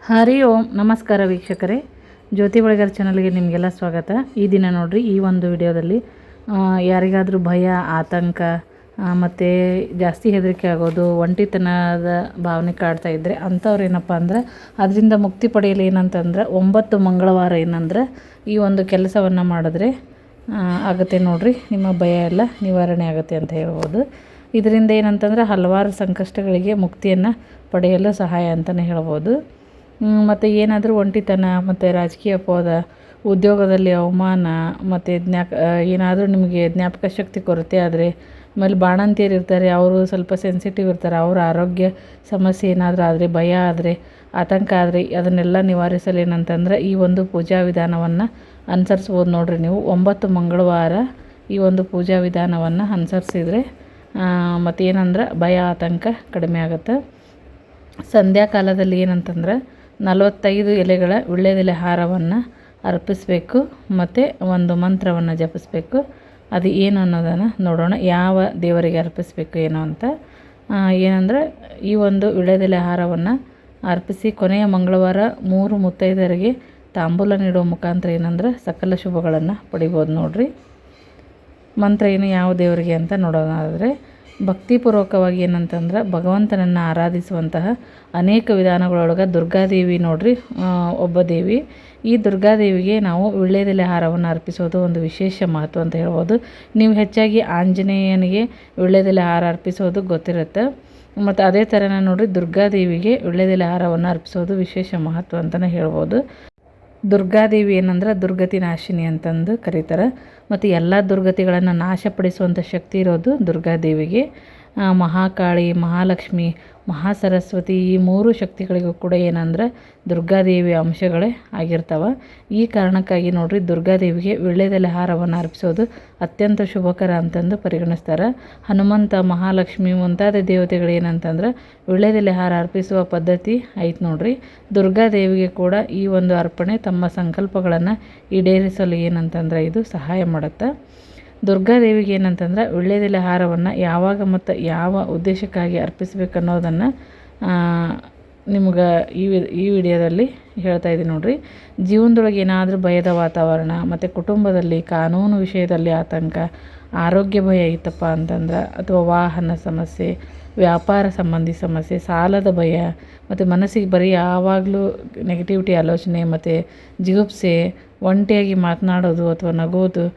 ಹರಿ ಓಂ ನಮಸ್ಕಾರ ವೀಕ್ಷಕರೇ, ಜ್ಯೋತಿ ಬಳಿಗಾರ್ ಚಾನಲ್ಗೆ ನಿಮಗೆಲ್ಲ ಸ್ವಾಗತ. ಈ ದಿನ ನೋಡ್ರಿ, ಈ ಒಂದು ವಿಡಿಯೋದಲ್ಲಿ ಯಾರಿಗಾದರೂ ಭಯ, ಆತಂಕ ಮತ್ತು ಜಾಸ್ತಿ ಹೆದರಿಕೆ ಆಗೋದು, ಒಂಟಿತನದ ಭಾವನೆ ಕಾಡ್ತಾ ಇದ್ದರೆ ಅಂಥವ್ರು ಏನಪ್ಪ ಅಂದ್ರೆ ಅದರಿಂದ ಮುಕ್ತಿ ಪಡೆಯಲು ಏನಂತಂದ್ರೆ 9 ಮಂಗಳವಾರ ಏನಂದ್ರೆ ಈ ಒಂದು ಕೆಲಸವನ್ನು ಮಾಡಿದ್ರೆ ಆಗುತ್ತೆ ನೋಡ್ರಿ. ನಿಮ್ಮ ಭಯ ಎಲ್ಲ ನಿವಾರಣೆ ಆಗುತ್ತೆ ಅಂತ ಹೇಳ್ಬೋದು. ಇದರಿಂದ ಏನಂತಂದ್ರೆ ಹಲವಾರು ಸಂಕಷ್ಟಗಳಿಗೆ ಮುಕ್ತಿಯನ್ನು ಪಡೆಯಲು ಸಹಾಯ ಅಂತಲೇ ಹೇಳ್ಬೋದು. ಮತ್ತು ಏನಾದರೂ ಒಂಟಿತನ ಮತ್ತು ರಾಜಕೀಯ ಅಪವಾದ, ಉದ್ಯೋಗದಲ್ಲಿ ಅವಮಾನ ಮತ್ತು ಏನಾದರೂ ನಿಮಗೆ ಜ್ಞಾಪಕ ಶಕ್ತಿ ಕೊರತೆ ಆದರೆ, ಆಮೇಲೆ ಬಾಣಂತಿಯರು ಇರ್ತಾರೆ, ಅವರು ಸ್ವಲ್ಪ ಸೆನ್ಸಿಟಿವ್ ಇರ್ತಾರೆ, ಅವರ ಆರೋಗ್ಯ ಸಮಸ್ಯೆ ಏನಾದರೂ ಆದರೆ, ಭಯ ಆದರೆ, ಆತಂಕ ಆದರೆ ಅದನ್ನೆಲ್ಲ ನಿವಾರಿಸಲು ಏನಂತಂದ್ರೆ ಈ ಒಂದು ಪೂಜಾ ವಿಧಾನವನ್ನು ಅನುಸರಿಸ್ಬೋದು ನೋಡಿರಿ. ನೀವು 9 ಮಂಗಳವಾರ ಈ ಒಂದು ಪೂಜಾ ವಿಧಾನವನ್ನು ಅನುಸರಿಸಿದರೆ ಮತ್ತು ಏನಂದ್ರೆ ಭಯ, ಆತಂಕ ಕಡಿಮೆ ಆಗುತ್ತೆ. ಸಂಧ್ಯಾಕಾಲದಲ್ಲಿ ಏನಂತಂದ್ರೆ 45 ಎಲೆಗಳ ವೀಳ್ಯದೆಲೆ ಹಾರವನ್ನು ಅರ್ಪಿಸಬೇಕು ಮತ್ತು ಒಂದು ಮಂತ್ರವನ್ನು ಜಪಿಸಬೇಕು. ಅದು ಏನು ಅನ್ನೋದನ್ನು ನೋಡೋಣ, ಯಾವ ದೇವರಿಗೆ ಅರ್ಪಿಸಬೇಕು ಏನೋ ಅಂತ. ಏನಂದರೆ ಈ ಒಂದು ವೀಳ್ಯದೆಲೆ ಹಾರವನ್ನು ಅರ್ಪಿಸಿ ಕೊನೆಯ ಮಂಗಳವಾರ 3 ಮುತ್ತೈದೆಯರಿಗೆ ತಾಂಬೂಲ ನೀಡುವ ಮುಖಾಂತರ ಏನಂದ್ರೆ ಸಕಲ ಶುಭಗಳನ್ನು ಪಡಿಬೋದು ನೋಡ್ರಿ. ಮಂತ್ರ ಏನು, ಯಾವ ದೇವರಿಗೆ ಅಂತ ನೋಡೋದಾದರೆ, ಭಕ್ತಿಪೂರ್ವಕವಾಗಿ ಏನಂತಂದ್ರೆ ಭಗವಂತನನ್ನು ಆರಾಧಿಸುವಂತಹ ಅನೇಕ ವಿಧಾನಗಳೊಳಗೆ ದುರ್ಗಾದೇವಿ ನೋಡ್ರಿ ಒಬ್ಬ ದೇವಿ. ಈ ದುರ್ಗಾದೇವಿಗೆ ನಾವು ವೀಳ್ಯದೆಲೆ ಹಾರವನ್ನು ಅರ್ಪಿಸೋದು ಒಂದು ವಿಶೇಷ ಮಹತ್ವ ಅಂತ ಹೇಳ್ಬೋದು. ನೀವು ಹೆಚ್ಚಾಗಿ ಆಂಜನೇಯನಿಗೆ ವೀಳ್ಯದೆಲೆ ಹಾರ ಅರ್ಪಿಸೋದು ಗೊತ್ತಿರುತ್ತೆ. ಮತ್ತು ಅದೇ ಥರನೇ ನೋಡಿರಿ, ದುರ್ಗಾದೇವಿಗೆ ವೀಳ್ಯದೆಲೆ ಹಾರವನ್ನು ಅರ್ಪಿಸೋದು ವಿಶೇಷ ಮಹತ್ವ ಅಂತಲೇ ಹೇಳ್ಬೋದು. ದುರ್ಗಾದೇವಿ ಏನಂದ್ರೆ ದುರ್ಗತಿ ನಾಶಿನಿ ಅಂತಂದು ಕರೀತಾರೆ. ಮತ್ತು ಎಲ್ಲ ದುರ್ಗತಿಗಳನ್ನು ನಾಶಪಡಿಸುವಂಥ ಶಕ್ತಿ ಇರೋದು ದುರ್ಗಾದೇವಿಗೆ. ಮಹಾಕಾಳಿ, ಮಹಾಲಕ್ಷ್ಮಿ, ಮಹಾಸರಸ್ವತಿ ಈ 3 ಶಕ್ತಿಗಳಿಗೂ ಕೂಡ ಏನಂದ್ರೆ ದುರ್ಗಾದೇವಿಯ ಅಂಶಗಳೇ ಆಗಿರ್ತವೆ. ಈ ಕಾರಣಕ್ಕಾಗಿ ನೋಡ್ರಿ, ದುರ್ಗಾದೇವಿಗೆ ವೀಳ್ಯದೆಲೆ ಹಾರವನ್ನು ಅರ್ಪಿಸೋದು ಅತ್ಯಂತ ಶುಭಕರ ಅಂತಂದು ಪರಿಗಣಿಸ್ತಾರೆ. ಹನುಮಂತ, ಮಹಾಲಕ್ಷ್ಮಿ ಮುಂತಾದ ದೇವತೆಗಳು ಏನಂತಂದ್ರೆ ವೀಳ್ಯದೆಲೆ ಹಾರ ಅರ್ಪಿಸುವ ಪದ್ಧತಿ ಐತೆ ನೋಡ್ರಿ. ದುರ್ಗಾದೇವಿಗೆ ಕೂಡ ಈ ಒಂದು ಅರ್ಪಣೆ ತಮ್ಮ ಸಂಕಲ್ಪಗಳನ್ನು ಈಡೇರಿಸಲು ಏನಂತಂದ್ರೆ ಇದು ಸಹಾಯ ಮಾಡುತ್ತೆ. ದುರ್ಗಾದೇವಿಗೆ ಏನಂತಂದ್ರೆ ವೀಳ್ಯದೆಲೆ ಹಾರವನ್ನು ಯಾವಾಗ ಮತ್ತು ಯಾವ ಉದ್ದೇಶಕ್ಕಾಗಿ ಅರ್ಪಿಸಬೇಕು ಅನ್ನೋದನ್ನು ನಿಮ್ಗೆ ಈ ವಿಡಿಯೋದಲ್ಲಿ ಹೇಳ್ತಾ ಇದ್ದೀನಿ ನೋಡ್ರಿ. ಜೀವನದೊಳಗೆ ಏನಾದರೂ ಭಯದ ವಾತಾವರಣ ಮತ್ತು ಕುಟುಂಬದಲ್ಲಿ ಕಾನೂನು ವಿಷಯದಲ್ಲಿ ಆತಂಕ, ಆರೋಗ್ಯ ಭಯ ಇತ್ತಪ್ಪ ಅಂತಂದ್ರೆ, ಅಥವಾ ವಾಹನ ಸಮಸ್ಯೆ, ವ್ಯಾಪಾರ ಸಂಬಂಧಿ ಸಮಸ್ಯೆ, ಸಾಲದ ಭಯ ಮತ್ತು ಮನಸ್ಸಿಗೆ ಬರೀ ಯಾವಾಗಲೂ ನೆಗೆಟಿವಿಟಿ ಆಲೋಚನೆ ಮತ್ತು ಜಿಗುಪ್ಸೆ, ಒಂಟಿಯಾಗಿ ಮಾತನಾಡೋದು ಅಥವಾ ನಗೋದು,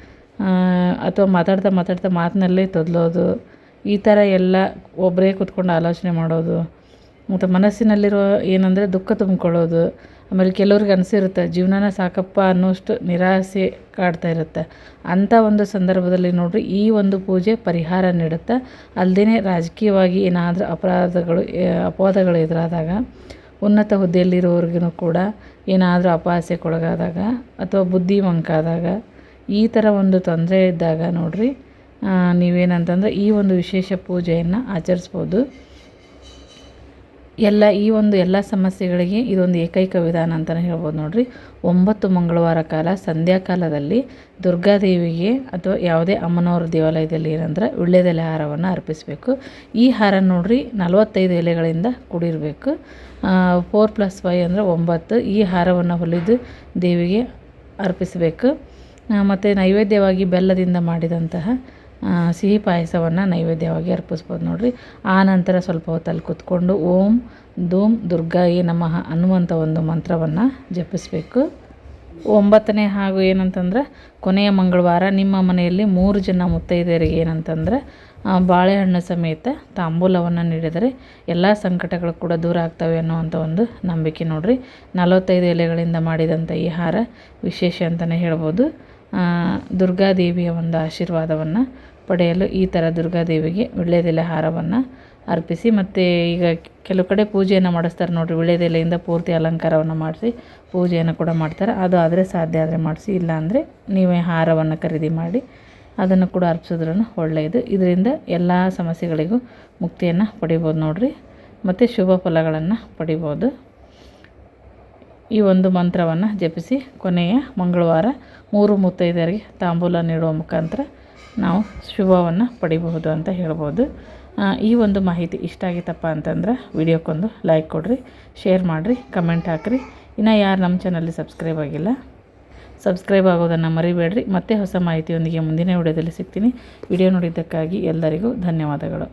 ಅಥವಾ ಮಾತಾಡ್ತಾ ಮಾತಿನಲ್ಲೇ ತೊದಲೋದು, ಈ ಥರ ಎಲ್ಲ ಒಬ್ಬರೇ ಕೂತ್ಕೊಂಡು ಆಲೋಚನೆ ಮಾಡೋದು, ಮತ್ತು ಮನಸ್ಸಿನಲ್ಲಿರೋ ಏನಂದರೆ ದುಃಖ ತುಂಬಿಕೊಳ್ಳೋದು. ಆಮೇಲೆ ಕೆಲವ್ರಿಗೆ ಅನಿಸಿರುತ್ತೆ ಜೀವನನ ಸಾಕಪ್ಪ ಅನ್ನೋಷ್ಟು ನಿರಾಸೆ ಕಾಡ್ತಾ ಇರುತ್ತೆ. ಅಂಥ ಒಂದು ಸಂದರ್ಭದಲ್ಲಿ ನೋಡ್ರಿ, ಈ ಒಂದು ಪೂಜೆ ಪರಿಹಾರ ನೀಡುತ್ತೆ. ಅಲ್ಲದೇ ರಾಜಕೀಯವಾಗಿ ಏನಾದರೂ ಅಪವಾದಗಳು ಎದುರಾದಾಗ, ಉನ್ನತ ಹುದ್ದೆಯಲ್ಲಿರೋರಿಗೂ ಕೂಡ ಏನಾದರೂ ಅಪಹಾಸ್ಯಕ್ಕೊಳಗಾದಾಗ ಅಥವಾ ಬುದ್ಧಿ ಮಂಕಾದಾಗ, ಈ ಥರ ಒಂದು ತೊಂದರೆ ಇದ್ದಾಗ ನೋಡ್ರಿ, ನೀವೇನಂತಂದ್ರೆ ಈ ಒಂದು ವಿಶೇಷ ಪೂಜೆಯನ್ನು ಆಚರಿಸ್ಬೋದು. ಎಲ್ಲ ಸಮಸ್ಯೆಗಳಿಗೆ ಇದೊಂದು ಏಕೈಕ ವಿಧಾನ ಅಂತಲೇ ಹೇಳ್ಬೋದು ನೋಡ್ರಿ. 9 ಮಂಗಳವಾರ ಕಾಲ ಸಂಧ್ಯಾಕಾಲದಲ್ಲಿ ದುರ್ಗಾದೇವಿಗೆ ಅಥವಾ ಯಾವುದೇ ಅಮ್ಮನವರ ದೇವಾಲಯದಲ್ಲಿ ಏನಂದ್ರೆ ವೀಳ್ಯದೆಲೆ ಹಾರವನ್ನು ಅರ್ಪಿಸಬೇಕು. ಈ ಹಾರ ನೋಡ್ರಿ 45 ಎಲೆಗಳಿಂದ ಕೂಡಿರಬೇಕು. 4+5 ಅಂದರೆ 9. ಈ ಹಾರವನ್ನು ಹೊಲಿದು ದೇವಿಗೆ ಅರ್ಪಿಸಬೇಕು. ಮತ್ತು ನೈವೇದ್ಯವಾಗಿ ಬೆಲ್ಲದಿಂದ ಮಾಡಿದಂತಹ ಸಿಹಿ ಪಾಯಸವನ್ನು ನೈವೇದ್ಯವಾಗಿ ಅರ್ಪಿಸ್ಬೋದು ನೋಡ್ರಿ. ಆ ನಂತರ ಸ್ವಲ್ಪ ಹೊತ್ತಲ್ಲಿ ಕೂತ್ಕೊಂಡು ಓಂ ಧೂಮ್ ದುರ್ಗಾಯೇ ನಮಃ ಅನ್ನುವಂಥ ಒಂದು ಮಂತ್ರವನ್ನು ಜಪಿಸಬೇಕು. 9ನೇ ಹಾಗೂ ಏನಂತಂದ್ರೆ ಕೊನೆಯ ಮಂಗಳವಾರ ನಿಮ್ಮ ಮನೆಯಲ್ಲಿ 3 ಜನ ಮುತ್ತೈದೆಯರಿಗೆ ಏನಂತಂದ್ರೆ ಬಾಳೆಹಣ್ಣು ಸಮೇತ ತಾಂಬೂಲವನ್ನು ನೀಡಿದರೆ ಎಲ್ಲ ಸಂಕಟಗಳು ಕೂಡ ದೂರ ಆಗ್ತವೆ ಅನ್ನುವಂಥ ಒಂದು ನಂಬಿಕೆ ನೋಡ್ರಿ. 45 ಎಲೆಗಳಿಂದ ಮಾಡಿದಂಥ ಈ ಹಾರ ವಿಶೇಷ ಅಂತಲೇ ಹೇಳ್ಬೋದು. ದುರ್ಗಾದೇವಿಯ ಒಂದು ಆಶೀರ್ವಾದವನ್ನು ಪಡೆಯಲು ಈ ಥರ ದುರ್ಗಾದೇವಿಗೆ ವೀಳ್ಯದೆಲೆ ಹಾರವನ್ನು ಅರ್ಪಿಸಿ. ಮತ್ತು ಈಗ ಕೆಲವು ಕಡೆ ಪೂಜೆಯನ್ನು ಮಾಡಿಸ್ತಾರೆ ನೋಡಿರಿ, ವೀಳ್ಯದೆಲೆಯಿಂದ ಪೂರ್ತಿ ಅಲಂಕಾರವನ್ನು ಮಾಡಿಸಿ ಪೂಜೆಯನ್ನು ಕೂಡ ಮಾಡ್ತಾರೆ. ಅದು ಆದರೆ ಸಾಧ್ಯ ಆದರೆ ಮಾಡಿಸಿ, ಇಲ್ಲಾಂದರೆ ನೀವೇ ಹಾರವನ್ನು ಖರೀದಿ ಮಾಡಿ ಅದನ್ನು ಕೂಡ ಅರ್ಪಿಸಿದ್ರೂ ಒಳ್ಳೆಯದು. ಇದರಿಂದ ಎಲ್ಲ ಸಮಸ್ಯೆಗಳಿಗೂ ಮುಕ್ತಿಯನ್ನು ಪಡಿಬೋದು ನೋಡ್ರಿ, ಮತ್ತು ಶುಭ ಫಲಗಳನ್ನು ಪಡಿಬೋದು. ಈ ಒಂದು ಮಂತ್ರವನ್ನು ಜಪಿಸಿ ಕೊನೆಯ ಮಂಗಳವಾರ 3 ಮುತ್ತೈದೆಯರಿಗೆ ತಾಂಬೂಲ ನೀಡುವ ಮುಖಾಂತರ ನಾವು ಶುಭವನ್ನು ಪಡಿಬಹುದು ಅಂತ ಹೇಳ್ಬೋದು. ಈ ಒಂದು ಮಾಹಿತಿ ಇಷ್ಟ ಆಗಿತ್ತಪ್ಪ ಅಂತಂದ್ರೆ ವಿಡಿಯೋಕ್ಕೊಂದು ಲೈಕ್ ಕೊಡಿರಿ, ಶೇರ್ ಮಾಡಿರಿ, ಕಮೆಂಟ್ ಹಾಕಿರಿ. ಇನ್ನು ಯಾರು ನಮ್ಮ ಚಾನಲ್ಲಿ ಸಬ್ಸ್ಕ್ರೈಬ್ ಆಗಿಲ್ಲ ಸಬ್ಸ್ಕ್ರೈಬ್ ಆಗೋದನ್ನು ಮರಿಬೇಡ್ರಿ. ಮತ್ತೆ ಹೊಸ ಮಾಹಿತಿಯೊಂದಿಗೆ ಮುಂದಿನ ವಿಡಿಯೋದಲ್ಲಿ ಸಿಗ್ತೀನಿ. ವಿಡಿಯೋ ನೋಡಿದ್ದಕ್ಕಾಗಿ ಎಲ್ಲರಿಗೂ ಧನ್ಯವಾದಗಳು.